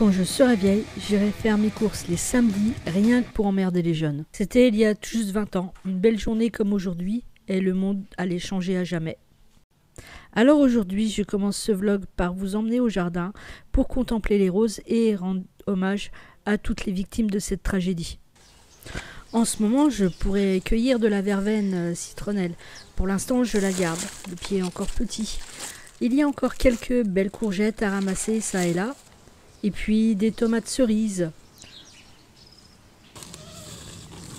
Quand je serai vieille, j'irai faire mes courses les samedis, rien que pour emmerder les jeunes. C'était il y a juste 20 ans, une belle journée comme aujourd'hui, et le monde allait changer à jamais. Alors aujourd'hui, je commence ce vlog par vous emmener au jardin pour contempler les roses et rendre hommage à toutes les victimes de cette tragédie. En ce moment, je pourrais cueillir de la verveine citronnelle. Pour l'instant, je la garde, le pied est encore petit. Il y a encore quelques belles courgettes à ramasser ça et là. Et puis des cerises.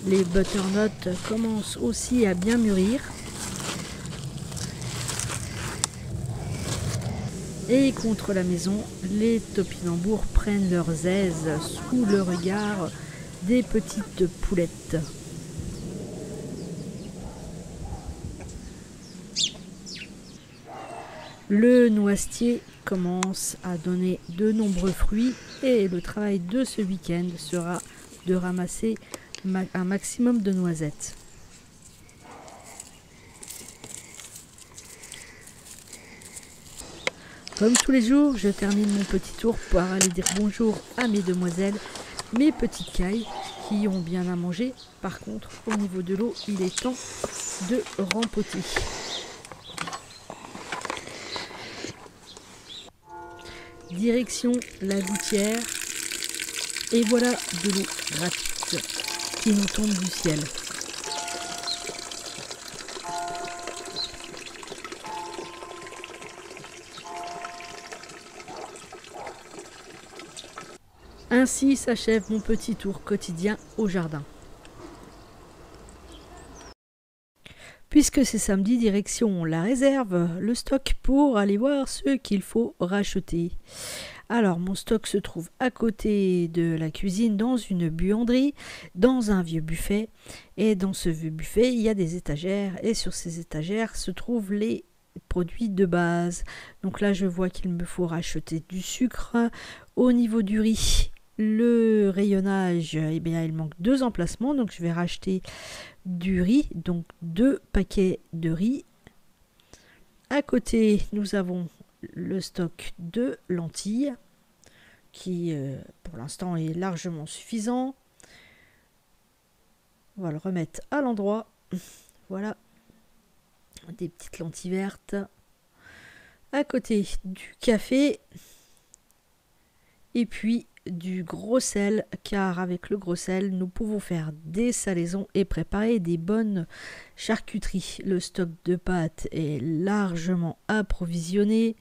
Les butternuts commencent aussi à bien mûrir. Et contre la maison, les topinambours prennent leurs aises sous le regard des petites poulettes. Le noisetier commence à donner de nombreux fruits et le travail de ce week-end sera de ramasser un maximum de noisettes. Comme tous les jours, je termine mon petit tour pour aller dire bonjour à mes demoiselles, mes petites cailles qui ont bien à manger. Par contre, au niveau de l'eau, il est temps de rempoter. Direction la gouttière et voilà de l'eau gratuite qui nous tombe du ciel. Ainsi s'achève mon petit tour quotidien au jardin. Puisque c'est samedi, direction la réserve, le stock pour aller voir ce qu'il faut racheter. Alors mon stock se trouve à côté de la cuisine dans une buanderie, dans un vieux buffet. Et dans ce vieux buffet, il y a des étagères et sur ces étagères se trouvent les produits de base. Donc là je vois qu'il me faut racheter du sucre. Au niveau du riz, le rayonnage, eh bien, il manque 2 emplacements, donc je vais racheter du riz, donc 2 paquets de riz. À côté, nous avons le stock de lentilles qui, pour l'instant, est largement suffisant. On va le remettre à l'endroit. Voilà, des petites lentilles vertes. À côté, du café et puis du gros sel, car avec le gros sel nous pouvons faire des salaisons et préparer des bonnes charcuteries. Le stock de pâtes est largement approvisionné.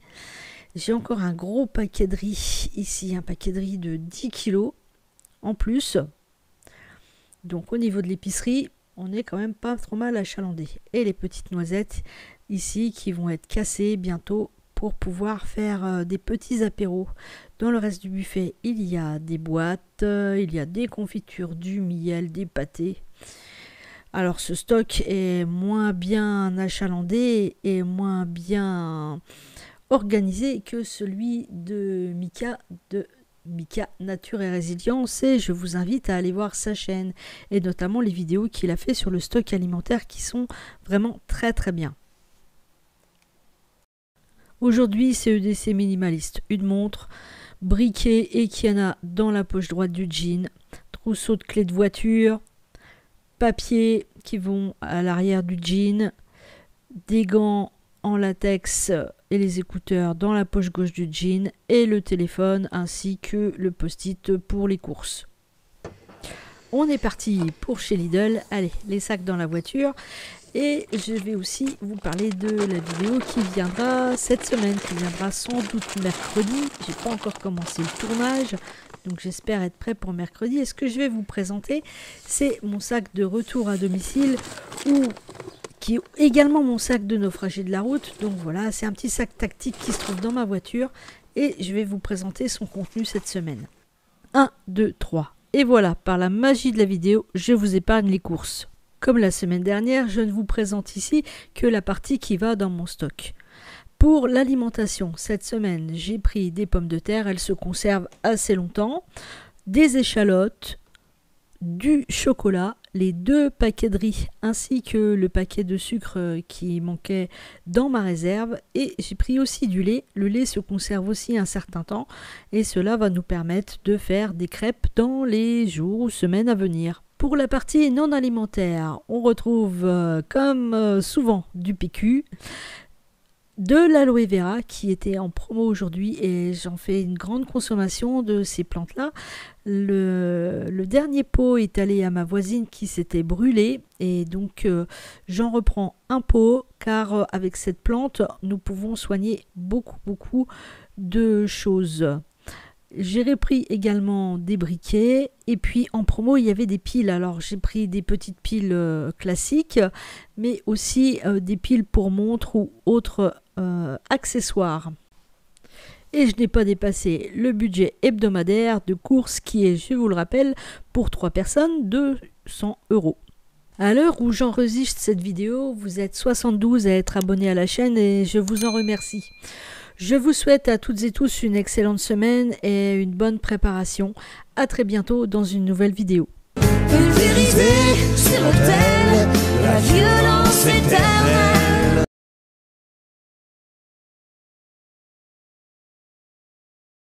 J'ai encore un gros paquet de riz ici, un paquet de riz de 10 kg en plus. Donc au niveau de l'épicerie, on est quand même pas trop mal achalandé. Et les petites noisettes ici qui vont être cassées bientôt pour pouvoir faire des petits apéros. Dans le reste du buffet, il y a des boîtes, il y a des confitures, du miel, des pâtés. Alors ce stock est moins bien achalandé et moins bien organisé que celui de Mika Nature et Résilience, et je vous invite à aller voir sa chaîne et notamment les vidéos qu'il a fait sur le stock alimentaire qui sont vraiment très très bien. Aujourd'hui, c'est EDC minimaliste, une montre, briquet et Kiana dans la poche droite du jean, trousseau de clés de voiture, papier qui vont à l'arrière du jean, des gants en latex et les écouteurs dans la poche gauche du jean et le téléphone ainsi que le post-it pour les courses. On est parti pour chez Lidl. Allez, les sacs dans la voiture. Et je vais aussi vous parler de la vidéo qui viendra cette semaine, qui viendra sans doute mercredi. J'ai pas encore commencé le tournage, donc j'espère être prêt pour mercredi. Et ce que je vais vous présenter, c'est mon sac de retour à domicile, qui est également mon sac de naufragé de la route. Donc voilà, c'est un petit sac tactique qui se trouve dans ma voiture. Et je vais vous présenter son contenu cette semaine. 1, 2, 3. Et voilà, par la magie de la vidéo, je vous épargne les courses. Comme la semaine dernière, je ne vous présente ici que la partie qui va dans mon stock. Pour l'alimentation, cette semaine, j'ai pris des pommes de terre, elles se conservent assez longtemps, des échalotes, du chocolat les 2 paquets de riz ainsi que le paquet de sucre qui manquait dans ma réserve, et j'ai pris aussi du lait. Le lait se conserve aussi un certain temps et cela va nous permettre de faire des crêpes dans les jours ou semaines à venir. Pour la partie non alimentaire, on retrouve comme souvent du PQ, de l'aloe vera qui était en promo aujourd'hui et j'en fais une grande consommation de ces plantes-là. Le dernier pot est allé à ma voisine qui s'était brûlée et donc j'en reprends un pot car avec cette plante nous pouvons soigner beaucoup de choses. J'ai repris également des briquets et puis en promo il y avait des piles. Alors j'ai pris des petites piles classiques mais aussi des piles pour montres ou autres accessoires. Et je n'ai pas dépassé le budget hebdomadaire de course qui est, je vous le rappelle, pour 3 personnes, 200 €. À l'heure où j'enregistre cette vidéo, vous êtes 72 à être abonnés à la chaîne et je vous en remercie. Je vous souhaite à toutes et tous une excellente semaine et une bonne préparation. À très bientôt dans une nouvelle vidéo. Pulvérisé sur l'autel de la vie.